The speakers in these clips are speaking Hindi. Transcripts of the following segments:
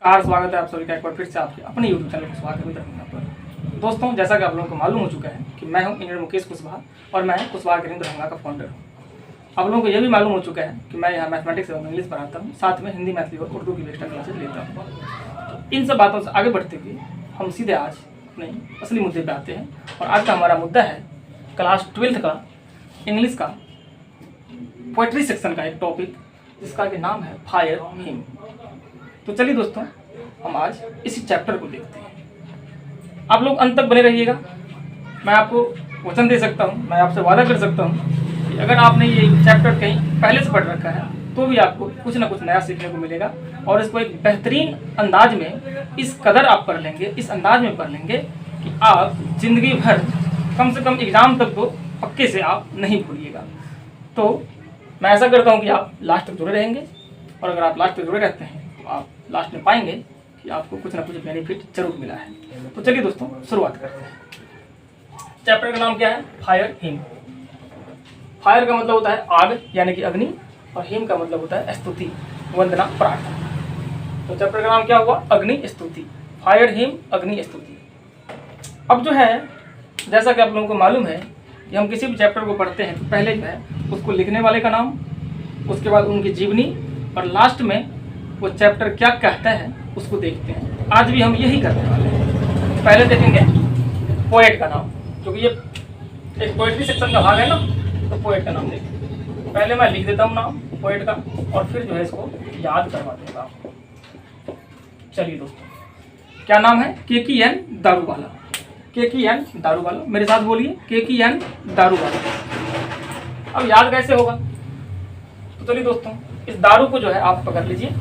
नमस्कार, स्वागत है आप सभी का एक बार फिर से आपके अपने YouTube चैनल कुशवाहा के रंगा पर। दोस्तों, जैसा कि आप लोगों को मालूम हो चुका है कि मैं हूं इंजीनियर मुकेश कुशवाहा और मैं कुशवाहा के रंगा का फाउंडर हूं। आप लोगों को यह भी मालूम हो चुका है कि मैं यहाँ मैथमेटिक्स और इंग्लिश पढ़ाता हूँ, साथ में हिंदी, मैथिली और उर्दू की एक्स्ट्रा क्लासेज लेता हूँ। इन सब बातों से आगे बढ़ते हुए हम सीधे आज अपने असली मुद्दे पर आते हैं और आज का हमारा मुद्दा है क्लास 12th का इंग्लिश का पोएट्री सेक्शन का एक टॉपिक, जिसका कि नाम है फायर हिम। तो चलिए दोस्तों, हम आज इसी चैप्टर को देखते हैं। आप लोग अंत तक बने रहिएगा। मैं आपको वचन दे सकता हूँ, मैं आपसे वादा कर सकता हूँ कि अगर आपने ये चैप्टर कहीं पहले से पढ़ रखा है तो भी आपको कुछ ना कुछ नया सीखने को मिलेगा और इसको एक बेहतरीन अंदाज में इस कदर आप पढ़ लेंगे, इस अंदाज में पढ़ लेंगे कि आप जिंदगी भर कम से कम एग्जाम तक तो पक्के से आप नहीं भूलिएगा। तो मैं ऐसा करता हूँ कि आप लास्ट तक जुड़े रहेंगे और अगर आप लास्ट तक जुड़े रहते हैं तो आप लास्ट में पाएंगे कि आपको कुछ ना कुछ बेनिफिट जरूर मिला है। तो चलिए दोस्तों, शुरुआत करते हैं। चैप्टर का नाम क्या है? Fire him. फायर का मतलब होता है आग यानी कि अग्नि, और हिम का मतलब होता है स्तुति, वंदना, प्रार्थना। तो चैप्टर का नाम क्या हुआ? अग्नि स्तुति। फायर हिम, अग्नि स्तुति। अब जो है, जैसा कि आप लोगों को मालूम है कि हम किसी भी चैप्टर को पढ़ते हैं तो पहले जो है उसको लिखने वाले का नाम, उसके बाद उनकी जीवनी और लास्ट में वो चैप्टर क्या कहता है उसको देखते हैं। आज भी हम यही करने वाले हैं। पहले देखेंगे पोएट का नाम, क्योंकि ये एक पोएट्री सेक्शन का भाग है ना, तो पोएट का नाम देखेंगे। पहले मैं लिख देता हूँ नाम पोएट का और फिर जो है इसको याद करवा दूँगा आपको। चलिए दोस्तों, क्या नाम है? KKN दारूवाला। KKN दारूवाला, मेरे साथ बोलिए, KKN दारूवाला। अब याद कैसे होगा? तो चलिए दोस्तों, इस दारू को जो है आप पकड़ लीजिए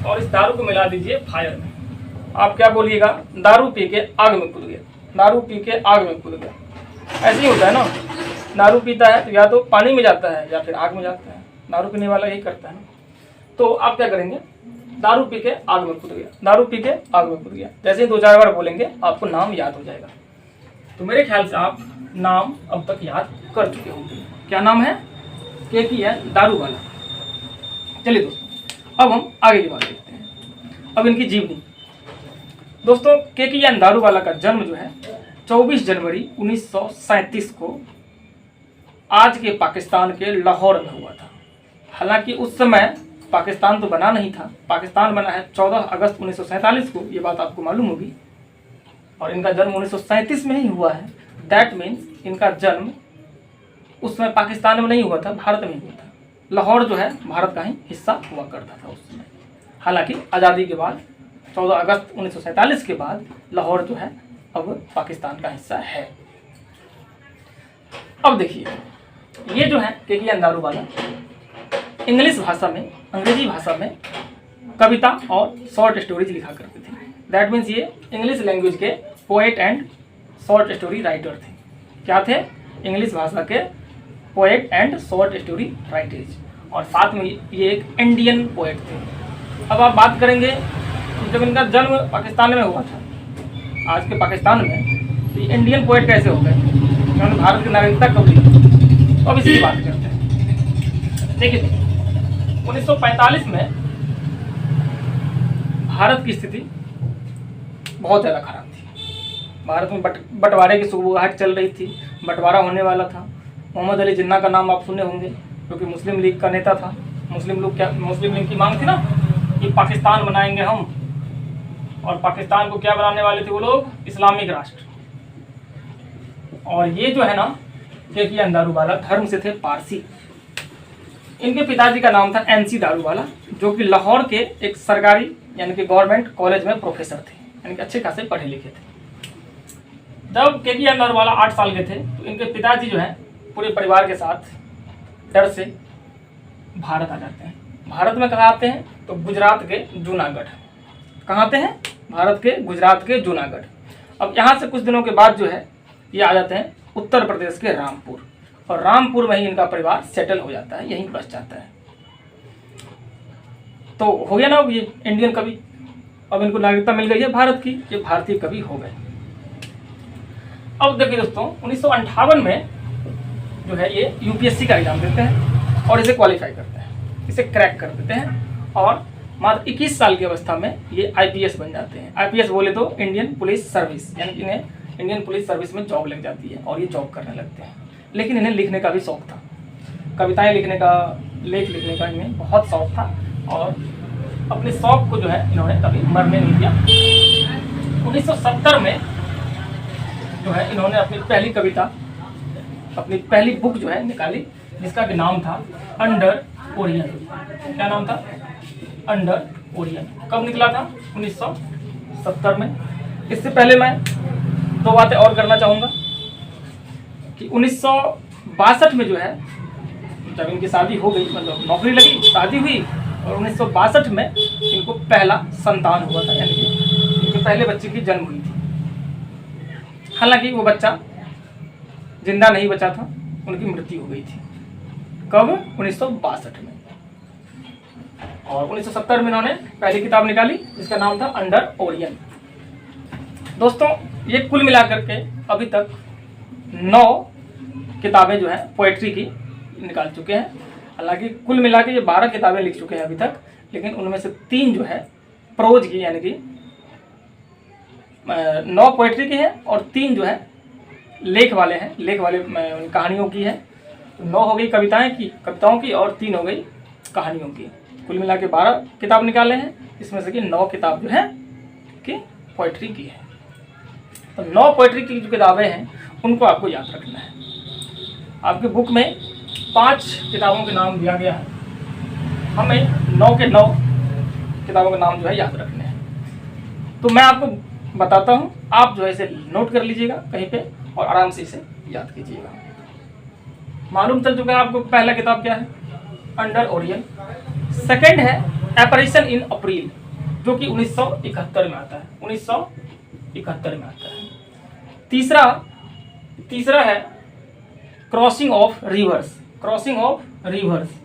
और इस दारू को मिला दीजिए फायर में। आप क्या बोलिएगा? दारू पी के आग में कूद गया, दारू पी के आग में कूद गया। ऐसे ही होता है ना, दारू पीता है तो या तो पानी में जाता है या फिर आग में जाता है। दारू पीने वाला यही करता है ना। तो आप क्या करेंगे? दारू पी के आग में कूद गया, दारू पी के आग में कूद गया। जैसे ही 2-4 बार बोलेंगे आपको नाम याद हो जाएगा। तो मेरे ख्याल से आप नाम अब तक याद कर चुके होंगे। क्या नाम है? KKN दारूवाला। चलिए दोस्तों, अब हम आगे की बात देखते हैं। अब इनकी जीवनी। दोस्तों, KKN दारूवाला का जन्म जो है 24 जनवरी 1937 को आज के पाकिस्तान के लाहौर में हुआ था। हालांकि उस समय पाकिस्तान तो बना नहीं था। पाकिस्तान बना है 14 अगस्त 1947 को, ये बात आपको मालूम होगी। और इनका जन्म 1937 में ही हुआ है। दैट मीन्स इनका जन्म उस समय पाकिस्तान में नहीं हुआ था, भारत में ही हुआ था। लाहौर जो है भारत का ही हिस्सा हुआ करता था उस समय। हालांकि आज़ादी के बाद 14 अगस्त 1947 के बाद लाहौर जो है अब पाकिस्तान का हिस्सा है। अब देखिए, ये जो है KKN दारूवाला इंग्लिश भाषा में, अंग्रेजी भाषा में कविता और शॉर्ट स्टोरीज लिखा करते थे। दैट मीन्स ये इंग्लिश लैंग्वेज के poet and short story writer थे। क्या थे? इंग्लिश भाषा के poet and short story writers, और साथ में ये एक इंडियन पोएट थे। अब आप बात करेंगे कि जब इनका जन्म पाकिस्तान में हुआ था, आज के पाकिस्तान में, तो ये इंडियन पोएट कैसे हो गए? उन्होंने भारत की नागरिकता कब ली? तो अब इसी की बात करते हैं। देखिए, 1945 में भारत की स्थिति बहुत ज़्यादा खराब थी। भारत में बंटवारे की सुगबुगाहट चल रही थी, बंटवारा होने वाला था। मोहम्मद अली जिन्ना का नाम आप सुने होंगे, क्योंकि मुस्लिम लीग का नेता था। मुस्लिम लीग की मांग थी ना कि पाकिस्तान बनाएंगे हम, और पाकिस्तान को क्या बनाने वाले थे वो लोग? इस्लामिक राष्ट्र। और ये जो है ना KKN दारूवाला धर्म से थे पारसी। इनके पिताजी का नाम था NC दारूवाला, जो कि लाहौर के एक सरकारी यानी कि गवर्नमेंट कॉलेज में प्रोफेसर थे, यानी कि अच्छे खासे पढ़े लिखे थे। जब KKN दारूवाला 8 साल के थे तो इनके पिताजी जो है पूरे परिवार के साथ डर से भारत आ जाते हैं। भारत में कहाँ आते हैं? तो गुजरात के जूनागढ़। कहाँ आते हैं? भारत के गुजरात के जूनागढ़। अब यहाँ से कुछ दिनों के बाद जो है ये आ जाते हैं उत्तर प्रदेश के रामपुर, और रामपुर में ही इनका परिवार सेटल हो जाता है, यहीं बस जाता है। तो हो गया ना, अब ये इंडियन कवि, अब इनको नागरिकता मिल गई है भारत की, ये भारतीय कवि हो गए। अब देखिए दोस्तों, 1958 में जो है ये UPSC का एग्जाम देते हैं और इसे क्वालिफाई करते हैं, इसे क्रैक कर देते हैं और मात्र 21 साल की अवस्था में ये IPS बन जाते हैं। IPS बोले तो इंडियन पुलिस सर्विस, यानी कि इन्हें इंडियन पुलिस सर्विस में जॉब लग जाती है और ये जॉब करने लगते हैं। लेकिन इन्हें लिखने का भी शौक था, कविताएं लिखने का, लेख लिखने का इन्हें बहुत शौक था और अपने शौक को जो है इन्होंने कभी मरने नहीं दिया। 1970 में जो है इन्होंने अपनी पहली कविता, अपनी पहली बुक जो है निकाली, जिसका भी नाम था अंडर ओरियन। क्या नाम था? Under Orion. कब निकला था? 1970 में। इससे पहले मैं दो बातें और करना चाहूँगा कि 1962 में जो है जब इनकी शादी हो गई, मतलब नौकरी लगी, शादी हुई, और 1962 में इनको पहला संतान हुआ था, यानी कि इनके पहले बच्चे की जन्म हुई थी। हालांकि वो बच्चा जिंदा नहीं बचा था, उनकी मृत्यु हो गई थी। कब? 1962 में। और 1970 में इन्होंने पहली किताब निकाली जिसका नाम था अंडर ओरियन। दोस्तों, ये कुल मिलाकर के अभी तक 9 किताबें जो है पोएट्री की निकाल चुके हैं। हालांकि कुल मिला के ये 12 किताबें लिख चुके हैं अभी तक, लेकिन उनमें से 3 जो है प्रोज की, यानी कि 9 पोएट्री की है और 3 जो है लेख वाले हैं, लेख वाले कहानियों की है। 9 हो गई कविताओं की और 3 हो गई कहानियों की। कुल मिला के 12 किताब निकाले हैं, इसमें से कि 9 किताब जो है कि पोएट्री की है। तो 9 पोएट्री की जो किताबें हैं उनको आपको याद रखना है। आपकी बुक में 5 किताबों के नाम दिया गया है, हमें 9 के 9 किताबों के नाम जो है याद रखने हैं। तो मैं आपको बताता हूँ, आप जो है इसे नोट कर लीजिएगा कहीं पे और आराम से इसे याद कीजिएगा। मालूम चल चुका है आपको पहला किताब क्या है? Under Orion. सेकंड है एपरेशन इन अप्रैल, जो कि 1971 में आता है, 1971 में आता है। तीसरा है क्रॉसिंग ऑफ रिवर्स,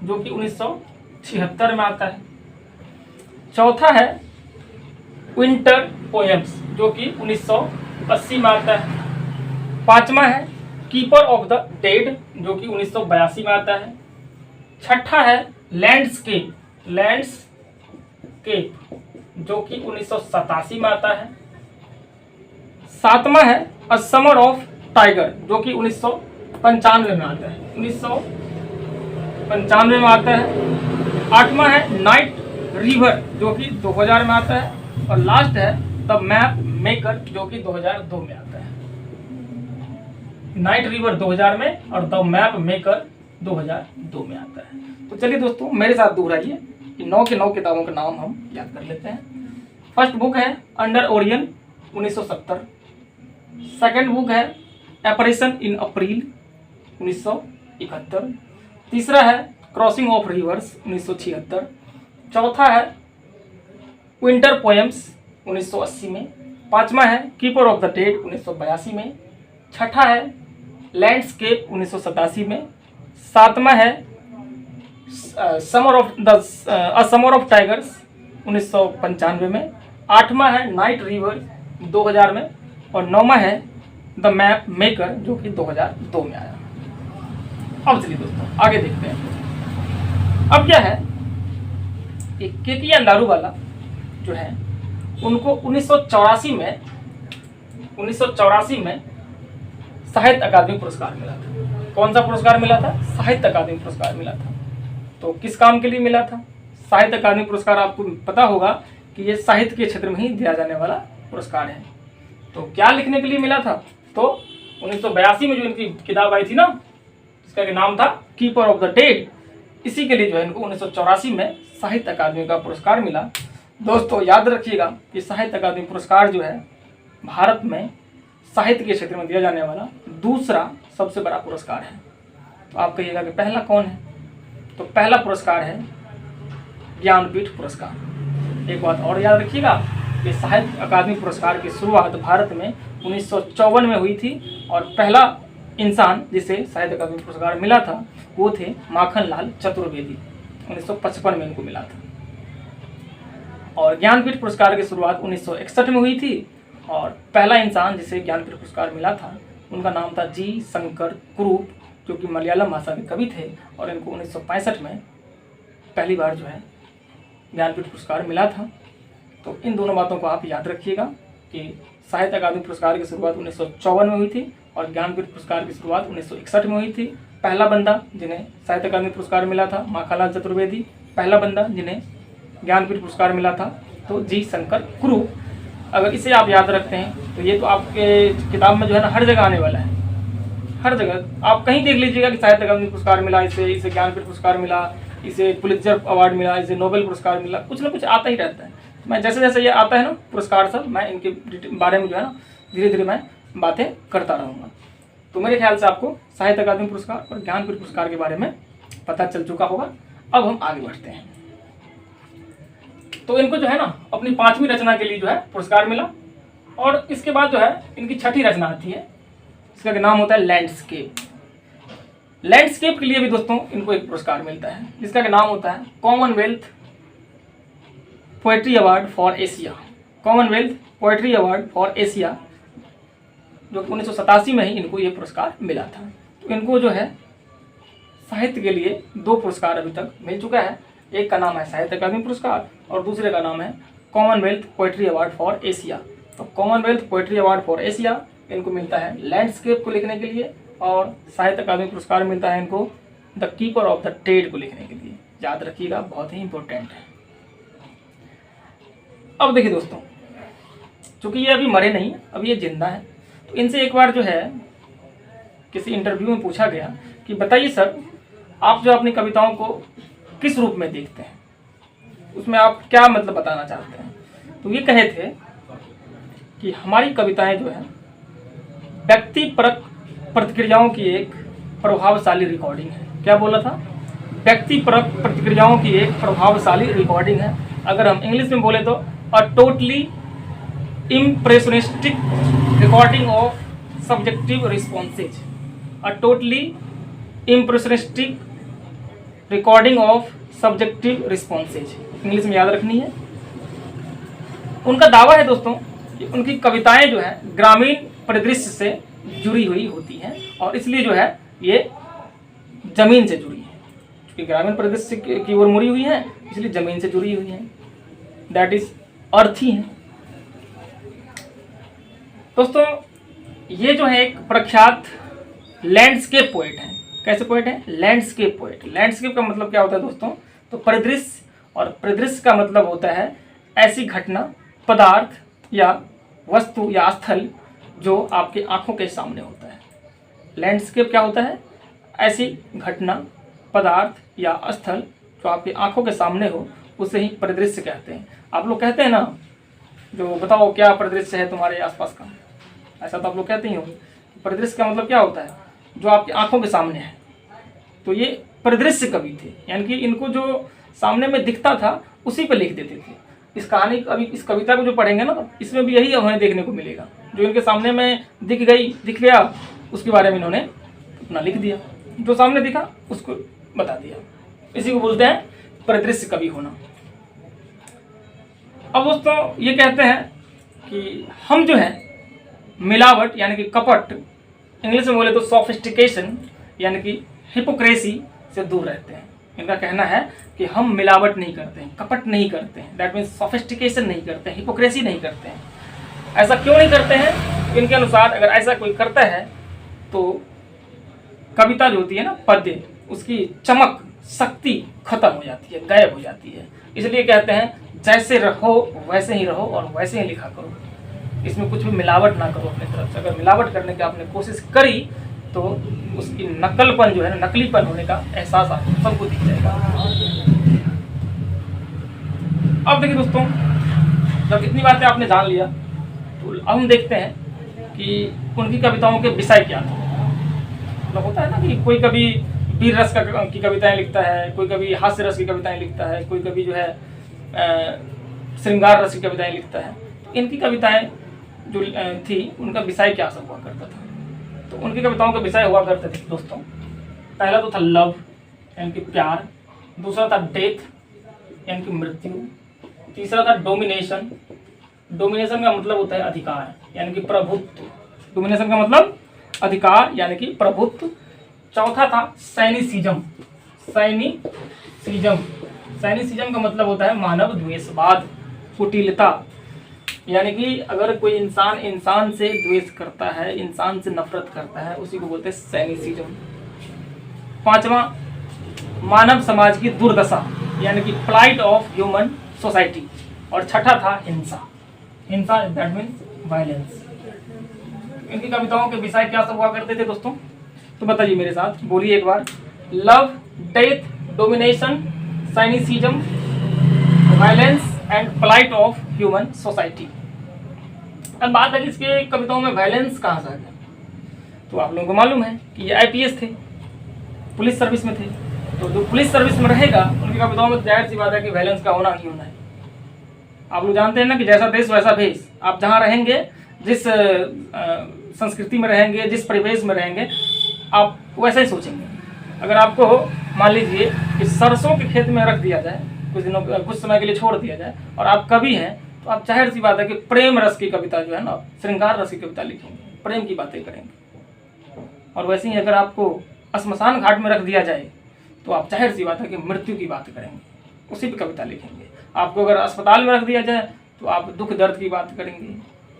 जो कि 1976 में आता है। चौथा है विंटर पोएम्स, जो कि 1980 में आता है। 5वां है कीपर ऑफ द डेड, जो कि 1982 में आता है। छठा है लैंडस्केप, जो कि 1987 में आता है। 7वां है अ समर ऑफ टाइगर, जो कि 1995 में आता है, 1995 में आता है। 8वां है नाइट रिवर, जो कि 2000 में आता है। और लास्ट है द मैप मेकर, जो कि 2002 में आता है। नाइट रिवर 2000 में और द मैप मेकर 2002 में आता है। तो चलिए दोस्तों, मेरे साथ दोहराइए कि 9 के 9 किताबों के नाम हम याद कर लेते हैं। फर्स्ट बुक है अंडर ओरियन 1970। सेकंड बुक है एपरेशन इन अप्रैल 1971। तीसरा है क्रॉसिंग ऑफ रिवर्स 1976। चौथा है विंटर पोएम्स 1980 में। 5वां है कीपर ऑफ द डेड 1982 में। छठा है लैंडस्केप 1987 में। 7वां है समर ऑफ टाइगर्स 1995 में। 8वां है नाइट रिवर 2000 में। और 9वां है द मैप मेकर, जो कि 2002 में आया। अब चलिए दोस्तों आगे देखते हैं। अब क्या है कि केके अंडारूवाला जो है उनको 1984 में साहित्य अकादमी पुरस्कार मिला था। कौन सा पुरस्कार मिला था? साहित्य अकादमी पुरस्कार मिला था। तो किस काम के लिए मिला था? साहित्य अकादमी पुरस्कार आपको पता होगा कि ये साहित्य के क्षेत्र में ही दिया जाने वाला पुरस्कार है। तो क्या लिखने के लिए मिला था? तो 1982 में जो इनकी किताब आई थी ना, जिसका नाम था कीपर ऑफ द डेड, इसी के लिए जो है इनको 1984 में साहित्य अकादमी का पुरस्कार मिला। दोस्तों याद रखिएगा कि साहित्य अकादमी पुरस्कार जो है भारत में साहित्य के क्षेत्र में दिया जाने वाला दूसरा सबसे बड़ा पुरस्कार है। तो आप कहिएगा कि पहला कौन है? तो पहला पुरस्कार है ज्ञानपीठ पुरस्कार। एक बात और याद रखिएगा कि साहित्य अकादमी पुरस्कार की शुरुआत भारत में 1954 में हुई थी और पहला इंसान जिसे साहित्य अकादमी पुरस्कार मिला था वो थे माखनलाल चतुर्वेदी। 1955 में इनको मिला था। और ज्ञानपीठ पुरस्कार की शुरुआत 1961 में हुई थी और पहला इंसान जिसे ज्ञानपीठ पुरस्कार मिला था उनका नाम था जी शंकर कुरूप, जो कि मलयालम भाषा के कवि थे और इनको 1965 में पहली बार जो है ज्ञानपीठ पुरस्कार मिला था। तो इन दोनों बातों को आप याद रखिएगा कि साहित्य अकादमी पुरस्कार की शुरुआत 1954 में हुई थी और ज्ञानपीठ पुरस्कार की शुरुआत 1961 में हुई थी। पहला बंदा जिन्हें साहित्य अकादमी पुरस्कार मिला था माखनलाल चतुर्वेदी, पहला बंदा जिन्हें ज्ञानपीठ पुरस्कार मिला था तो जी शंकर कुरु। अगर इसे आप याद रखते हैं तो ये तो आपके किताब में जो है ना हर जगह आने वाला है, हर जगह आप कहीं देख लीजिएगा कि साहित्य अकादमी पुरस्कार मिला, इसे ज्ञानपीठ पुरस्कार मिला, इसे पुलित्जर अवार्ड मिला, इसे नोबेल पुरस्कार मिला, कुछ ना कुछ आता ही रहता है। मैं जैसे जैसे ये आता है ना पुरस्कार सब, मैं इनके बारे में जो है ना धीरे धीरे मैं बातें करता रहूँगा। तो मेरे ख्याल से आपको साहित्य अकादमी पुरस्कार और ज्ञानपीठ पुरस्कार के बारे में पता चल चुका होगा। अब हम आगे बढ़ते हैं। तो इनको जो है ना अपनी 5वीं रचना के लिए जो है पुरस्कार मिला और इसके बाद जो है इनकी 6ठी रचना आती है, इसका नाम होता है लैंडस्केप। लैंडस्केप के लिए भी दोस्तों इनको एक पुरस्कार मिलता है जिसका नाम होता है Commonwealth poetry award for Asia. Commonwealth poetry award for Asia, जो 1987 में ही इनको ये पुरस्कार मिला था। तो इनको जो है साहित्य के लिए 2 पुरस्कार अभी तक मिल चुका है। एक का नाम है साहित्य अकादमी पुरस्कार और दूसरे का नाम है Commonwealth poetry award for Asia. तो Commonwealth poetry award for Asia इनको मिलता है लैंडस्केप को लिखने के लिए और साहित्य अकादमी पुरस्कार मिलता है इनको the keeper of the trade को लिखने के लिए। याद रखिएगा, बहुत ही इंपॉर्टेंट है। अब देखिए दोस्तों, चूंकि ये अभी मरे नहीं, अभी ये जिंदा है, तो इनसे एक बार जो है किसी इंटरव्यू में पूछा गया कि बताइए सर, आप जो अपनी कविताओं को किस रूप में देखते हैं, उसमें आप क्या मतलब बताना चाहते हैं। तो ये कहे थे कि हमारी कविताएं जो है व्यक्तिपरक प्रतिक्रियाओं की एक प्रभावशाली रिकॉर्डिंग है। क्या बोला था? व्यक्तिपरक प्रतिक्रियाओं की एक प्रभावशाली रिकॉर्डिंग है। अगर हम इंग्लिश में बोले तो a totally impressionistic recording of subjective responses. A totally impressionistic recording of subjective responses, English में याद रखनी है। उनका दावा है दोस्तों कि उनकी कविताएं जो है ग्रामीण परिदृश्य से जुड़ी हुई होती हैं और इसलिए जो है ये जमीन से जुड़ी है, क्योंकि ग्रामीण परिदृश्य की ओर मुड़ी हुई है इसलिए जमीन से जुड़ी हुई है, दैट इज अर्थ ही है। दोस्तों ये जो है एक प्रख्यात लैंडस्केप पोएट है। कैसे पोएट है? Landscape poet. लैंडस्केप का मतलब क्या होता है दोस्तों? तो परिदृश्य, और परिदृश्य का मतलब होता है ऐसी घटना, पदार्थ या वस्तु या स्थल जो आपकी आंखों के सामने होता है। लैंडस्केप क्या होता है? ऐसी घटना, पदार्थ या स्थल जो आपकी आंखों के सामने हो, उसे ही परिदृश्य कहते हैं। आप लोग कहते हैं ना, जो बताओ क्या परिदृश्य है तुम्हारे आसपास का, ऐसा तो आप लोग कहते ही होंगे। परिदृश्य का मतलब क्या होता है? जो आपकी आंखों के सामने है। तो ये परिदृश्य कवि थे, यानी कि इनको जो सामने में दिखता था उसी पर लिख देते थे। इस कहानी, अभी इस कविता को जो पढ़ेंगे ना, तो इसमें भी यही हमें देखने को मिलेगा। जो इनके सामने में दिख गया, उसके बारे में इन्होंने अपना लिख दिया, जो सामने दिखा उसको बता दिया। इसी को बोलते हैं परिदृश्य कवि होना। अब दोस्तों ये कहते हैं कि हम जो है मिलावट यानी कि कपट, इंग्लिश में बोले तो सोफिस्टिकेशन यानी कि हिपोक्रेसी से दूर रहते हैं। इनका कहना है कि हम मिलावट नहीं करते हैं, कपट नहीं करते हैं, दैट मीन्स सोफिस्टिकेशन नहीं करते हैं, हिपोक्रेसी नहीं करते हैं। ऐसा क्यों नहीं करते हैं? इनके अनुसार अगर ऐसा कोई करता है तो कविता जो होती है ना, पद्य, उसकी चमक, शक्ति खत्म हो जाती है, गायब हो जाती है। इसलिए कहते हैं जैसे रहो वैसे ही रहो और वैसे ही लिखा करो, इसमें कुछ भी मिलावट ना करो अपनी तरफ से। अगर मिलावट करने की आपने कोशिश करी तो उसकी नकलपन जो है ना, नकलीपन होने का एहसास आपको सबको दिख जाएगा। अब देखिए दोस्तों, जब इतनी बातें आपने जान लिया तो अब हम देखते हैं कि उनकी कविताओं के विषय क्या थे। मतलब होता है ना कि कोई कभी वीर रस की कविताएं लिखता है, कोई कभी हास्य रस की कविताएं लिखता है, कोई कभी जो है श्रृंगार रस की कविताएं लिखता है। तो इनकी कविताएं जो थी उनका विषय क्या सब हुआ करता था? तो उनकी कविताओं के विषय हुआ करते थे दोस्तों, पहला तो था लव यानी कि प्यार, दूसरा था डेथ यानी कि मृत्यु, तीसरा था डोमिनेशन। डोमिनेशन का मतलब होता है अधिकार यानी कि प्रभुत्व। डोमिनेशन का मतलब अधिकार यानी कि प्रभुत्व। चौथा था साइनिसिज्म। साइनिसिज्म साइनिसिज्म का मतलब होता है मानव द्वेषवाद, कुटिलता। यानी कि अगर कोई इंसान इंसान से द्वेष करता है, इंसान से नफरत करता है, उसी को बोलते हैं साइनिसिज्म। पांचवा, मानव समाज की दुर्दशा यानी कि प्लाइट ऑफ ह्यूमन सोसाइटी। और छठा था हिंसा। हिंसा दैट मीन्स वायलेंस। इनकी कविताओं के विषय क्या सब हुआ करते थे दोस्तों? तो बताइए मेरे साथ, बोलिए एक बार। Love, death, domination, cynicism, violence and plight of human society. अब बात है कि इसके कविताओं में वायलेंस कहाँ से आ गया? तो आप लोगों को मालूम है कि ये आईपीएस थे, पुलिस सर्विस में थे। तो जो पुलिस सर्विस में रहेगा उनकी कविताओं में जाहिर सी बात है कि वायलेंस का होना ही होना है। आप लोग जानते हैं ना कि जैसा देश वैसा भेष। आप जहाँ रहेंगे, जिस संस्कृति में रहेंगे, जिस परिवेश में रहेंगे, आप वैसा ही सोचेंगे। अगर आपको मान लीजिए कि सरसों के खेत में रख दिया जाए, कुछ समय के लिए छोड़ दिया जाए, और आप कवि हैं, तो आप जाहिर सी बात है कि प्रेम रस की कविता जो है ना, श्रृंगार रस की कविता लिखेंगे, प्रेम की बातें करेंगे। और वैसे ही अगर आपको श्मशान घाट में रख दिया जाए तो आप जाहिर सी बात है कि मृत्यु की बात करेंगे, उसी पर कविता लिखेंगे। आपको अगर अस्पताल में रख दिया जाए तो आप दुख दर्द की बात करेंगे,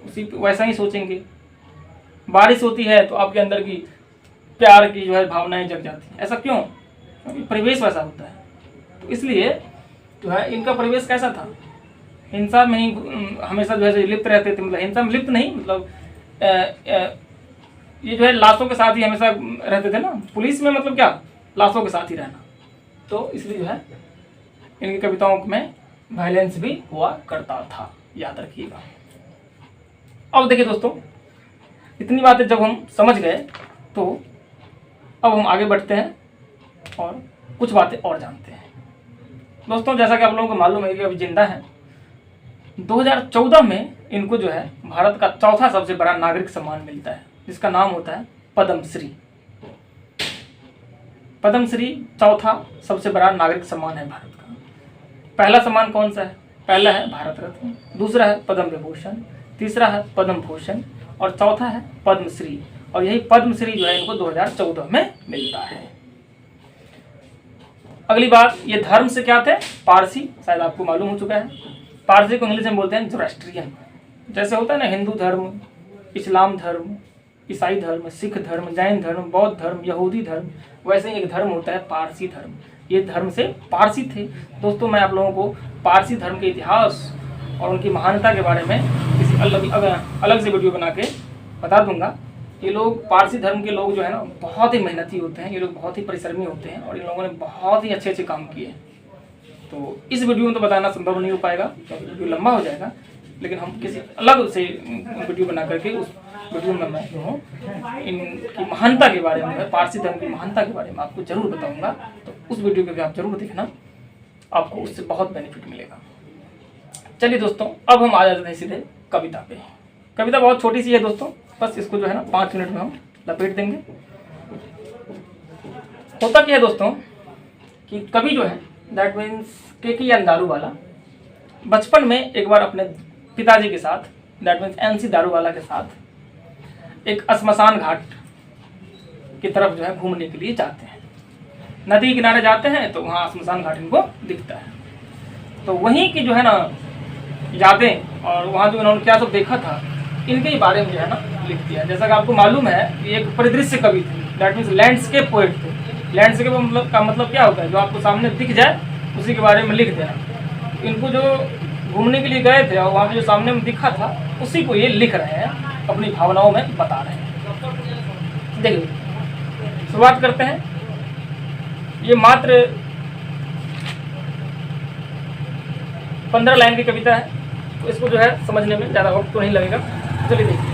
उसी पे वैसा ही सोचेंगे। बारिश होती है तो आपके अंदर की प्यार की जो है भावनाएं जग जाती हैं। ऐसा क्यों? क्योंकि परिवेश वैसा होता है। तो इसलिए जो है इनका परिवेश कैसा था? हिंसा में ही हमेशा जो है लिप्त रहते थे। मतलब हिंसा में लिप्त नहीं, मतलब ये जो है लाशों के साथ ही हमेशा रहते थे ना। पुलिस में मतलब क्या, लाशों के साथ ही रहना। तो इसलिए जो है इनकी कविताओं में वायलेंस भी हुआ करता था, याद रखिएगा। अब देखिए दोस्तों, इतनी बातें जब हम समझ गए तो अब हम आगे बढ़ते हैं और कुछ बातें और जानते हैं। दोस्तों, जैसा कि आप लोगों को मालूम है कि अभी जिंदा हैं। 2014 में इनको जो है भारत का चौथा सबसे बड़ा नागरिक सम्मान मिलता है, जिसका नाम होता है पद्मश्री। पद्मश्री चौथा सबसे बड़ा नागरिक सम्मान है भारत का। पहला सम्मान कौन सा है? पहला है भारत रत्न, दूसरा है पद्म विभूषण, तीसरा है पद्म भूषण और चौथा है पद्मश्री। और यही पद्मश्री जो है इनको 2014 में मिलता है। अगली बात, ये धर्म से क्या थे? पारसी। शायद आपको मालूम हो चुका है। पारसी को इंग्लिश में बोलते हैं ज़ोरास्ट्रियन। जैसे होता है ना हिंदू धर्म, इस्लाम धर्म, ईसाई धर्म, सिख धर्म, जैन धर्म, बौद्ध धर्म, यहूदी धर्म, वैसे ही एक धर्म होता है पारसी धर्म। ये धर्म से पारसी थे। दोस्तों, मैं आप लोगों को पारसी धर्म के इतिहास और उनकी महानता के बारे में किसी अलग से वीडियो बना के बता दूंगा। ये लोग, पारसी धर्म के लोग जो है ना, बहुत ही मेहनती होते हैं। ये लोग बहुत ही परिश्रमी होते हैं और इन लोगों ने बहुत ही अच्छे अच्छे काम किए। तो इस वीडियो में तो बताना संभव नहीं हो पाएगा क्योंकि वीडियो लंबा हो जाएगा, लेकिन हम किसी अलग से वीडियो बना करके उस वीडियो में मैं जो हूँ इनकी महानता के बारे में, पारसी धर्म की महानता के बारे में आपको जरूर बताऊंगा। तो उस वीडियो को भी आप जरूर देखना, आपको उससे बहुत बेनिफिट मिलेगा। चलिए दोस्तों, अब हम आ जाते हैं सीधे कविता पे। कविता बहुत छोटी सी है दोस्तों, बस इसको जो है ना 5 मिनट में हम लपेट देंगे। होता क्या है दोस्तों कि कवि जो है दैट मीन्स के एन दारूवाला बचपन में एक बार अपने पिताजी के साथ दैट मीन्स एनसी दारूवाला के साथ एक श्मशान घाट की तरफ जो है घूमने के लिए जाते हैं। नदी के किनारे जाते हैं तो वहाँ श्मशान घाट इनको दिखता है। तो वहीं की जो है ना यादें और वहाँ जो उन्होंने क्या सब देखा था, इनके ही बारे में जो है ना लिख दिया। जैसा कि आपको मालूम है कि एक परिदृश्य कवि थे, दैट मीन्स लैंडस्केप पोएट थे। लैंडस्केप का मतलब क्या होता है? जो आपको सामने दिख जाए उसी के बारे में लिख देना। इनको जो घूमने के लिए गए थे और वहाँ पे जो सामने में दिखा था उसी को ये लिख रहे हैं, अपनी भावनाओं में बता रहे हैं। देखिए, शुरुआत करते हैं। ये मात्र 15 लाइन की कविता है, तो इसको जो है समझने में ज़्यादा वक्त तो नहीं लगेगा। चलिए देखिए,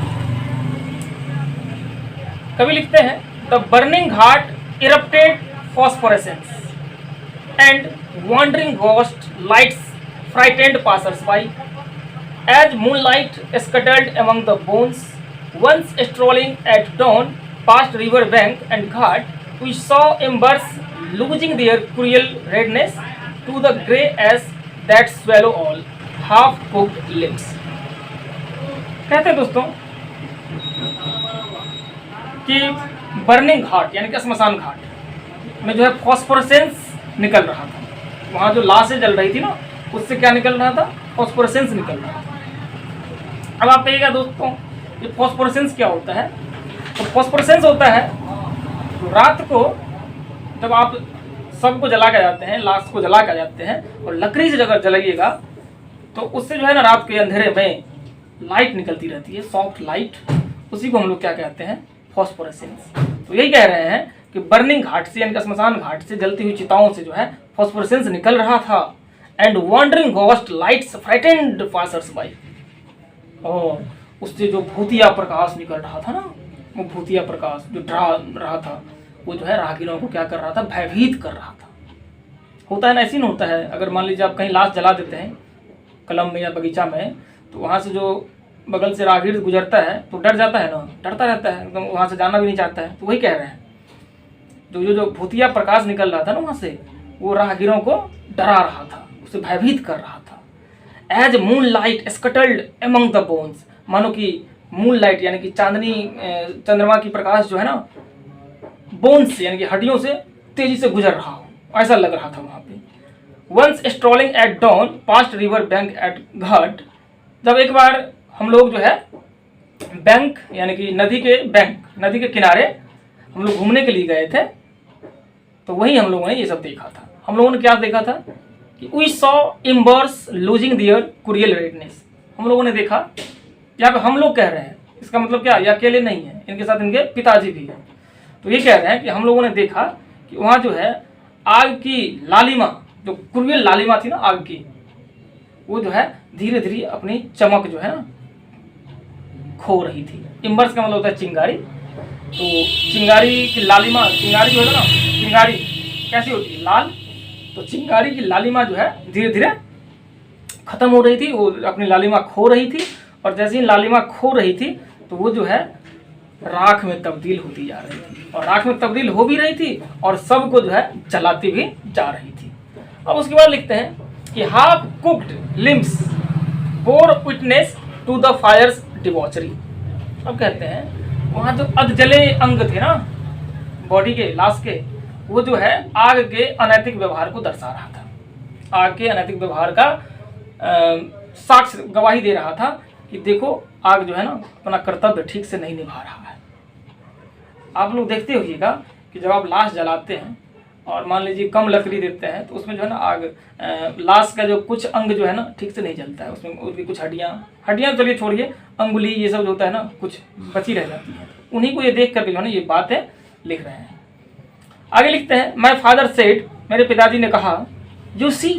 कवि लिखते हैं, the burning Ghat erupted phosphorescence and wandering ghost lights frightened passers-by as moonlight scattered among the bones. Once strolling at dawn past river bank and ghat, we saw embers losing their cruel redness to the grey ash that swallow all half-cooked limbs. कहते हैं दोस्तों कि बर्निंग घाट यानी कि श्मशान घाट में जो है फॉस्फोरेसेंस निकल रहा था। वहाँ जो लाशें जल रही थी ना, उससे क्या निकल रहा था? फॉस्फोरेसेंस निकल रहा था। अब आप कहिएगा दोस्तों ये फॉस्फोरेसेंस क्या होता है? तो फॉस्फोरेसेंस होता है रात को जब आप सबको जला के जाते हैं, लाश को जला के जाते हैं और लकड़ी से अगर जलाइएगा तो उससे जो है ना रात के अंधेरे में लाइट निकलती रहती है, सॉफ्ट लाइट, उसी को हम लोग क्या कहते हैं? फॉस्फोरेसेंस। तो यही कह रहे हैं कि बर्निंग घाट से यानी स्मशान घाट से जलती हुई चिताओं से जो है फॉस्फोरेसेंस निकल रहा था। And wandering ghost lights frightened passers by, और उससे जो भूतिया प्रकाश निकल रहा था ना, वो भूतिया प्रकाश जो डरा रहा था, वो जो है राहगीरों को क्या कर रहा था? भयभीत कर रहा था। होता है ना, ऐसी नहीं होता है? अगर मान लीजिए आप कहीं लाश जला देते हैं कलम में या बगीचा में, तो वहाँ से जो बगल से राहगीर गुजरता है तो डर जाता है ना, डरता रहता है एकदम, वहाँ से जाना भी नहीं चाहता है। तो वही कह रहे हैं, जो भूतिया प्रकाश निकल रहा था ना वहाँ से, वो राहगीरों को डरा रहा था, उसे भयभीत कर रहा था। As moon light scuttled among the bones, मानो कि मून लाइट यानी कि चांदनी चंद्रमा की प्रकाश जो है ना, बोन्स यानी कि हड्डियों से तेजी से गुजर रहा हो, ऐसा लग रहा था वहाँ पे। Once strolling at dawn past river bank at ghat, जब एक बार हम लोग जो है बैंक यानी कि नदी के किनारे हम लोग घूमने के लिए गए थे, तो वहीं हम लोगों ने ये सब देखा था। हम लोगों ने क्या देखा था कि we saw embers losing their coral redness. हम लोगों ने देखा, यहाँ पे हम लोग कह रहे हैं, इसका मतलब क्या, ये अकेले नहीं है, इनके साथ इनके पिताजी भी हैं। तो ये कह रहे हैं कि हम लोगों ने देखा कि वहाँ जो है आग की लालिमा, जो कुरियल लालिमा थी ना आग की, वो जो है धीरे धीरे अपनी चमक जो है ना खो रही थी। इम्बर्स का मतलब होता है चिंगारी। तो चिंगारी की लालिमा, चिंगारी जो है ना, चिंगारी कैसी होती है? लाल। तो चिंगारी की लालिमा जो है धीरे धीरे खत्म हो रही थी, वो अपनी लालिमा खो रही थी, और जैसे ही लालिमा खो रही थी तो वो जो है राख में तब्दील होती जा रही थी, और राख में तब्दील हो भी रही थी और सबको जो है जलाती भी जा रही थी। अब उसके बाद लिखते हैं कि half cooked limbs bore witness to the fire's debauchery. अब कहते हैं वहाँ जो अधजले अंग थे ना बॉडी के, लाश के, वो जो है आग के अनैतिक व्यवहार को दर्शा रहा था। आग के अनैतिक व्यवहार का साक्ष्य गवाही दे रहा था कि देखो आग जो है ना अपना कर्तव्य ठीक से नहीं निभा रहा है। आप लोग देखते होइएगा कि जब आप लाश जलाते हैं और मान लीजिए कम लकड़ी देते हैं तो उसमें जो है ना आग, लाश का जो कुछ अंग जो है ना ठीक से नहीं जलता है, उसमें उसकी कुछ हड्डियाँ चलिए छोड़िए, अंगुली ये सब जो होता है ना कुछ बची रह जाती है। उन्हीं को ये देख करके जो है ना ये बातें लिख रहे हैं। आगे लिखते हैं, माय फादर सेड, मेरे पिताजी ने कहा, you see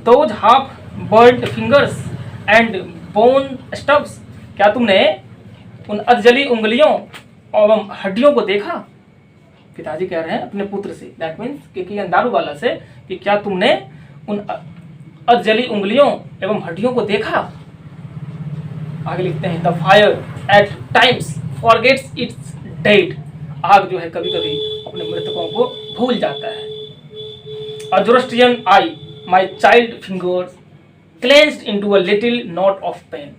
those half burned fingers and bone stubs, क्या तुमने उन अधजली उंगलियों एवं हड्डियों को देखा? पिताजी कह रहे हैं अपने पुत्र से, दैट मीन्स कि अंदारू वाला से, कि क्या तुमने उन अधजली उंगलियों एवं हड्डियों को देखा? आगे लिखते हैं, the fire eight times forgets it's dead, आग जो है कभी कभी अपने मृतकों को भूल जाता है। A Zoroastrian I my child fingers clenched into a little knot of pain.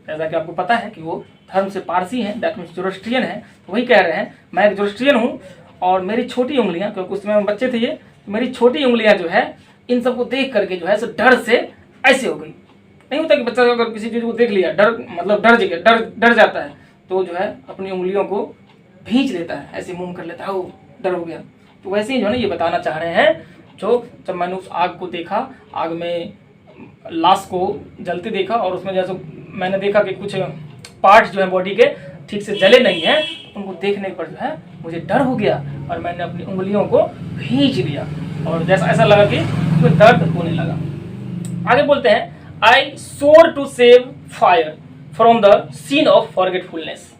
जैसा कि आपको पता है कि वो धर्म से पारसी हैं, दैट मीन्स जोरोस्ट्रियन है, तो वही कह रहे हैं मैं एक जोरोस्ट्रियन हूँ और मेरी छोटी उंगलियां, क्योंकि उस समय में बच्चे थे ये, तो मेरी छोटी उंगलियां जो है इन सबको देख करके जो है सो डर से ऐसे हो गई। नहीं होता कि बच्चा अगर किसी चीज़ को देख लिया, डर मतलब डर जाता है, तो जो है अपनी उंगलियों को भींच लेता है, ऐसे मुंह कर लेता है, वो डर हो गया। तो वैसे ही जो है ना ये बताना चाह रहे हैं, जो जब मैंने उस आग को देखा, आग में लाश को जलते देखा और उसमें जैसे मैंने देखा कि कुछ पार्ट्स जो है बॉडी के ठीक से जले नहीं हैं, उनको देखने पर जो है मुझे डर हो गया और मैंने अपनी उंगलियों को भींच लिया और जैसा ऐसा लगा कि मुझे दर्द होने लगा। आगे बोलते हैं, I swore to save fire from the scene of forgetfulness,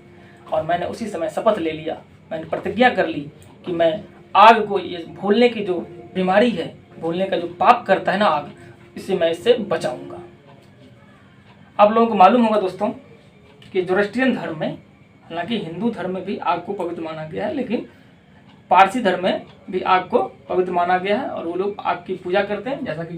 और मैंने उसी समय शपथ ले लिया, मैंने प्रतिज्ञा कर ली कि मैं आग को, ये भूलने की जो बीमारी है, भूलने का जो पाप करता है ना आग, इसे मैं इससे बचाऊंगा। आप लोगों को मालूम होगा दोस्तों कि जोरोस्ट्रियन धर्म में, हालांकि हिंदू धर्म में भी आग को पवित्र माना गया है, लेकिन पारसी धर्म में भी आग को पवित्र माना गया है और वो लोग आग की पूजा करते हैं, जैसा कि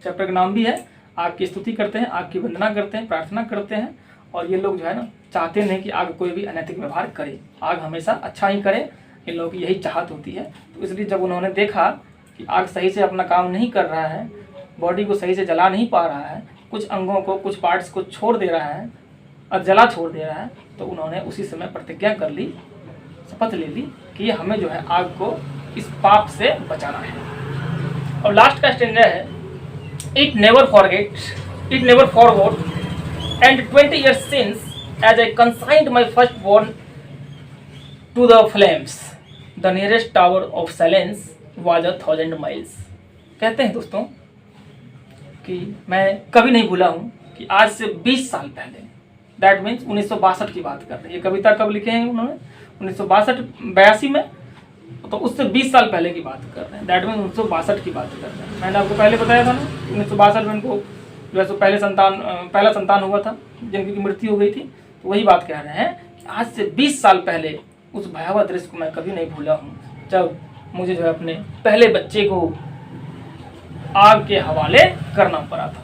चैप्टर का नाम भी है, आग की स्तुति करते हैं, आग की वंदना करते हैं, प्रार्थना करते हैं। और ये लोग जो है ना चाहते नहीं कि आग कोई भी अनैतिक व्यवहार करे, आग हमेशा अच्छा ही करे, इन लोगों की यही चाहत होती है। तो इसलिए जब उन्होंने देखा कि आग सही से अपना काम नहीं कर रहा है, बॉडी को सही से जला नहीं पा रहा है, कुछ अंगों को, कुछ पार्ट्स को छोड़ दे रहा है और जला छोड़ दे रहा है, तो उन्होंने उसी समय प्रतिज्ञा कर ली, शपथ ले ली कि हमें जो है आग को इस पाप से बचाना है। और लास्ट का स्टैंजा है, it never forget, it never forgot and 20 years since as I consigned my firstborn to the flames, the nearest tower of silence was 1,000 miles। कहते हैं दोस्तों कि मैं कभी नहीं भूला हूँ कि आज से 20 साल पहले, दैट मीन्स 1962 की बात कर रहे हैं। ये कविता कब लिखे हैं उन्होंने? 1962-82 में, तो उससे 20 साल पहले की बात कर रहे हैं। दैट मीन्स 1962 की बात कर रहे हैं। मैंने आपको पहले बताया था ना, 1962 में इनको जो है सो पहला संतान हुआ था, जिनकी मृत्यु हो गई थी। तो वही बात कह रहे हैं कि आज से 20 साल पहले उस भयावह दृश्य को मैं कभी नहीं भूला हूँ, जब मुझे जो है अपने पहले बच्चे को आग के हवाले करना पड़ा था।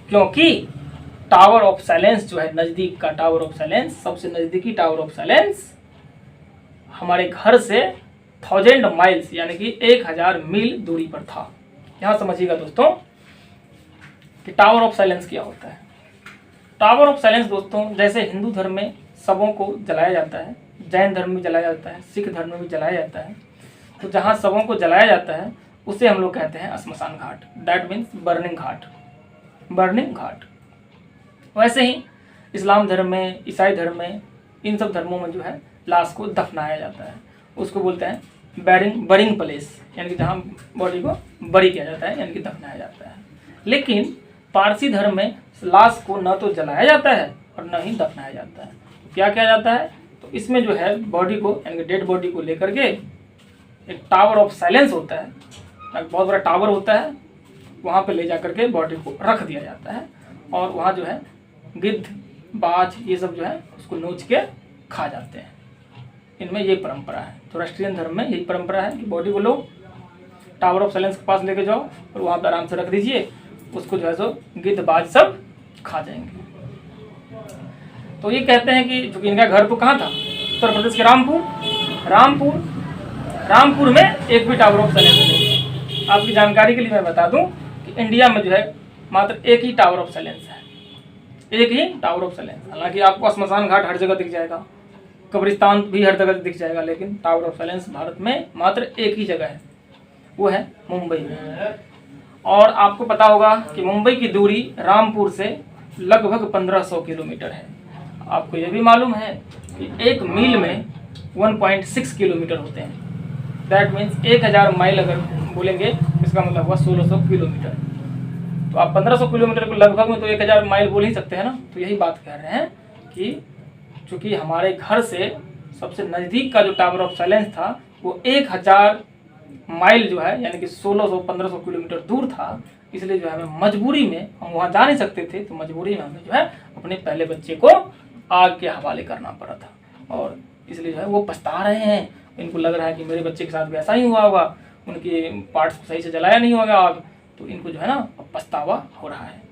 क्योंकि टावर ऑफ साइलेंस जो है, नज़दीक का टावर ऑफ साइलेंस, सबसे नज़दीकी टावर ऑफ साइलेंस हमारे घर से 1000 माइल्स यानी कि 1000 मील दूरी पर था। यहाँ समझिएगा दोस्तों कि टावर ऑफ साइलेंस क्या होता है। टावर ऑफ साइलेंस दोस्तों, जैसे हिंदू धर्म में शवों को जलाया जाता है, जैन धर्म में जलाया जाता है, सिख धर्म में भी जलाया जाता है, तो जहाँ शवों को जलाया जाता है उसे हम लोग कहते हैं श्मशान घाट। That means burning ghat, burning ghat. वैसे ही इस्लाम धर्म में, ईसाई धर्म में, इन सब धर्मों में जो है लाश को दफनाया जाता है, उसको बोलते हैं बरिंग प्लेस, यानी कि जहाँ बॉडी को बरी किया जाता है, यानी कि दफनाया जाता है। लेकिन पारसी धर्म में लाश को न तो जलाया जाता है और न ही दफनाया जाता है। तो क्या किया जाता है, तो इसमें जो है बॉडी को, यानी कि डेड बॉडी को लेकर के एक टावर ऑफ साइलेंस होता है, एक बहुत बड़ा टावर होता है, वहाँ पे ले जा करके बॉडी को रख दिया जाता है और वहाँ जो है गिद्ध, बाज, ये सब जो है उसको नोच के खा जाते हैं। इनमें ये परंपरा है। थोरास्ट्रियन धर्म में यही परंपरा है कि बॉडी को लोग टावर ऑफ साइलेंस के पास लेके जाओ और वहाँ पर आराम से रख दीजिए, उसको जो है सो गिद्ध, बाज सब खा जाएंगे। तो ये कहते हैं कि चूँकि इनका घर तो कहाँ था, उत्तर प्रदेश के रामपुर में एक भी टावर ऑफ साइलेंस नहीं है। आपकी जानकारी के लिए मैं बता दूं कि इंडिया में जो है मात्र एक ही टावर ऑफ साइलेंस है, एक ही टावर ऑफ साइलेंस। हालांकि आपको श्मशान घाट हर जगह दिख जाएगा, कब्रिस्तान भी हर जगह दिख जाएगा, लेकिन टावर ऑफ साइलेंस भारत में मात्र एक ही जगह है, वो है मुंबई में। और आपको पता होगा कि मुंबई की दूरी रामपुर से लगभग 1500 किलोमीटर है। आपको ये भी मालूम है कि एक मील में 1.6 किलोमीटर होते हैं। दैट मीन्स 1000 माइल अगर बोलेंगे इसका मतलब हुआ 1600 किलोमीटर। तो आप 1500 किलोमीटर को लगभग में तो 1000 माइल बोल ही सकते हैं ना। तो यही बात कह रहे हैं कि चूँकि हमारे घर से सबसे नज़दीक का जो टावर ऑफ साइलेंस था वो 1000 माइल जो है, यानी कि 1600-1500 किलोमीटर दूर था, इसलिए जो है हमें मजबूरी में, हम वहाँ जा नहीं सकते थे, तो मजबूरी में हमें जो है अपने पहले बच्चे को आग के हवाले करना पड़ा था। और इसलिए जो है वो पछता रहे हैं, इनको लग रहा है कि मेरे बच्चे के साथ भी ऐसा ही हुआ होगा, उनके पार्ट्स को सही से जलाया नहीं होगा आग, तो इनको जो है ना पछतावा हो रहा है।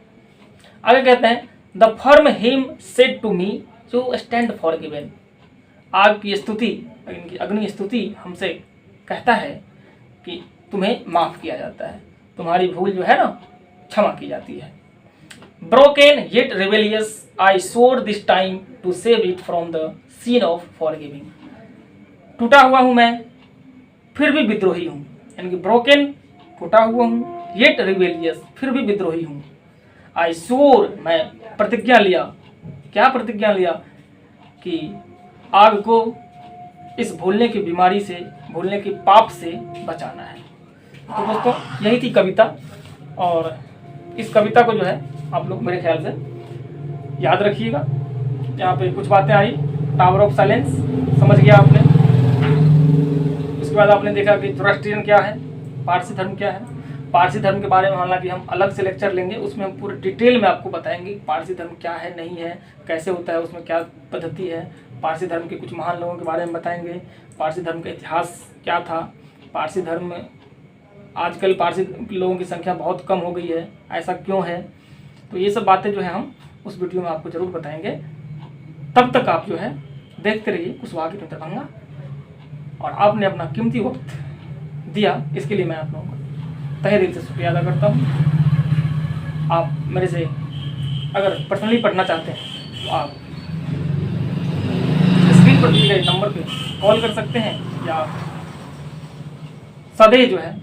आगे कहते हैं, the firm him said to me to stand for given. आग की स्तुति, इनकी अग्नि स्तुति हमसे कहता है कि तुम्हें माफ़ किया जाता है, तुम्हारी भूल जो है ना क्षमा की जाती है। Broken yet rebellious I swore this time to save it from the scene of forgiving. टूटा हुआ हूँ मैं, फिर भी विद्रोही हूँ, यानी कि ब्रोकन, टूटा हुआ हूँ, येट रिबेलियस, फिर भी विद्रोही हूँ। आई सोर, मैं प्रतिज्ञा लिया। क्या प्रतिज्ञा लिया? कि आग को इस भूलने की बीमारी से, भूलने की पाप से बचाना है। तो दोस्तों यही थी कविता, और इस कविता को जो है आप लोग मेरे ख्याल से याद रखिएगा। यहाँ पे कुछ बातें आई, टावर ऑफ साइलेंस समझ गया आपने, उसके बाद आपने देखा कि ज़ोरास्ट्रियन क्या है, पारसी धर्म क्या है। पारसी धर्म के बारे में हालांकि हम अलग से लेक्चर लेंगे, उसमें हम पूरे डिटेल में आपको बताएंगे पारसी धर्म क्या है, नहीं है, कैसे होता है, उसमें क्या पद्धति है। पारसी धर्म के कुछ महान लोगों के बारे में बताएंगे, पारसी धर्म का इतिहास क्या था, पारसी धर्म में आजकल पारसी लोगों की संख्या बहुत कम हो गई है, ऐसा क्यों है। तो ये सब बातें जो है हम उस वीडियो में आपको ज़रूर बताएंगे। तब तक आप जो है देखते रहिए कुशवाहा की दरभंगा, और आपने अपना कीमती वक्त दिया, इसके लिए मैं आप लोगों को तहे दिल से शुक्रिया अदा करता हूँ। आप मेरे से अगर पर्सनली पढ़ना चाहते हैं तो आप स्क्रीन पर दिए गए नंबर पे कॉल कर सकते हैं, या सदैव जो है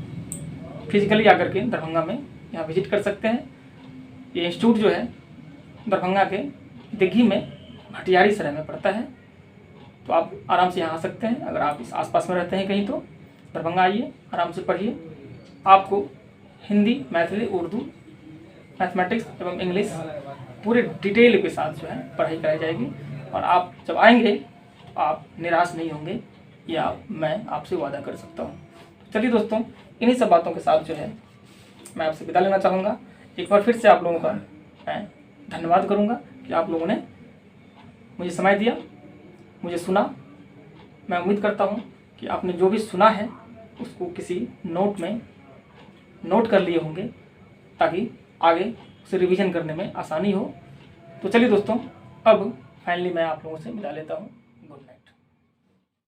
फिजिकली आकर के दरभंगा में यहाँ विजिट कर सकते हैं। ये इंस्टीट्यूट जो है दरभंगा के दिघी में भटियारी सराय में पड़ता है, तो आप आराम से यहाँ आ सकते हैं। अगर आप इस आसपास में रहते हैं कहीं तो दरभंगा आइए, आराम से पढ़िए। आपको हिंदी, मैथिली, उर्दू, मैथमेटिक्स एवं इंग्लिश पूरे डिटेल के साथ जो है पढ़ाई कराई जाएगी, और आप जब आएंगे तो आप निराश नहीं होंगे, या मैं आपसे वादा कर सकता हूँ। चलिए दोस्तों, इन्हीं सब बातों के साथ जो है मैं आपसे विदा लेना चाहूँगा। एक बार फिर से आप लोगों का मैं धन्यवाद करूँगा कि आप लोगों ने मुझे समय दिया, मुझे सुना। मैं उम्मीद करता हूँ कि आपने जो भी सुना है उसको किसी नोट में नोट कर लिए होंगे, ताकि आगे उसे रिवीजन करने में आसानी हो। तो चलिए दोस्तों, अब फाइनली मैं आप लोगों से विदा लेता हूँ।